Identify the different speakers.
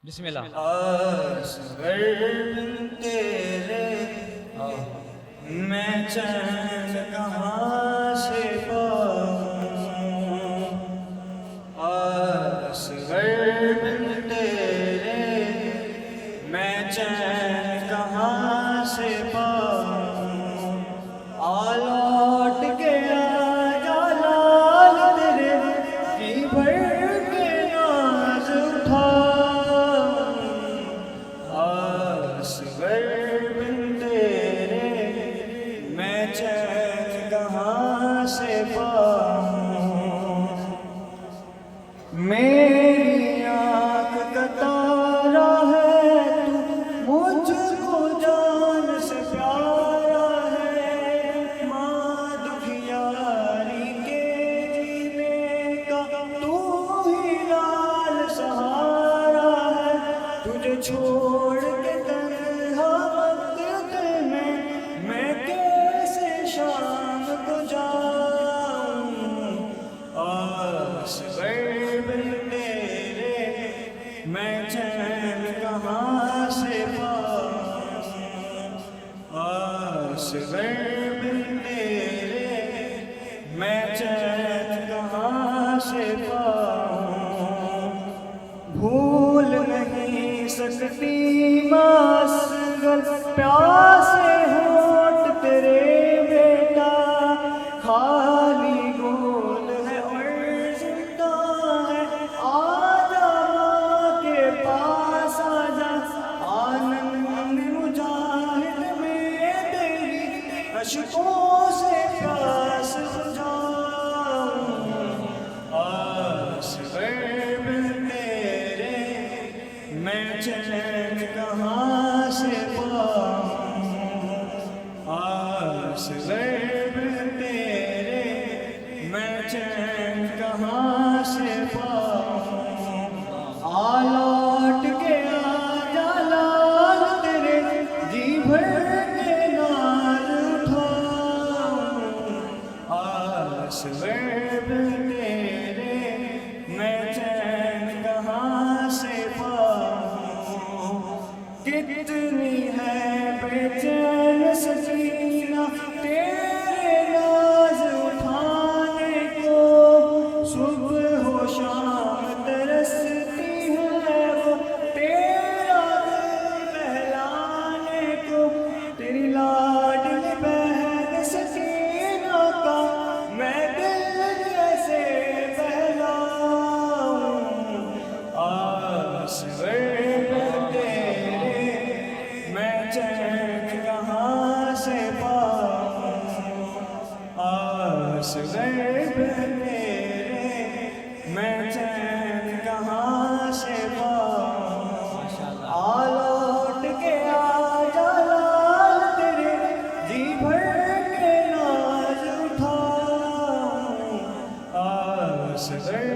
Speaker 1: बिस्मिल्लाह।
Speaker 2: असगर बिन तेरे मैं चैन कहाँ से पाऊँ, असगर बिन तेरे मैं चैन कहाँ से पाऊँ। आ लौट के आजा लाल तेरे जी भर के नाज उठा, असगर बिन तेरे मैं चैन कहाँ से पाऊँ। मेरी आँख का तारा है तू, मुझको जान से प्यारा है। माँ दुखियारी के जीने का तू ही लाल सहारा है। तुझे छोड़ के तन्हा वक्त में मैं कैसे शाम को जाऊं। असगर बिन तेरे मैं चैन कहाँ से पाऊं, असगर बिन तेरे मैं चैन कहाँ से पाऊं। भूल नहीं सकती मासगल प्यासे होठ तेरे बेटा, खाली गोद है और जिंदा है। आजा माँ के पास आजा, आनंद मुजाहिद में तेरी अश्कों से प्यास बुझाऊं। असगर बिन तेरे मैं चैन कहाँ से पाऊँ, असगर बिन तेरे मैं चैन कहाँ से पाऊँ। आ लौट के आजा लाल तेरे जी भर के नाज उठाऊं। असगर बिन तेरे मैं चैन कहाँ से पाऊँ। कितनी है बेचैन सकीना तेरे नाज उठाने को, सुबह हो शाम तरसती है वो तेरा दिल बहलाने को। तेरी लाडली बहन सकीना का मैं दिल कैसे बहलाऊं। असगर बिन तेरे मैं चैन कहाँ से पाऊँ, असगर बिन तेरे मैं चैन कहाँ से पाऊँ। आ लौट के आजा लाल तेरे जी भर के नाज उठाऊं। असगर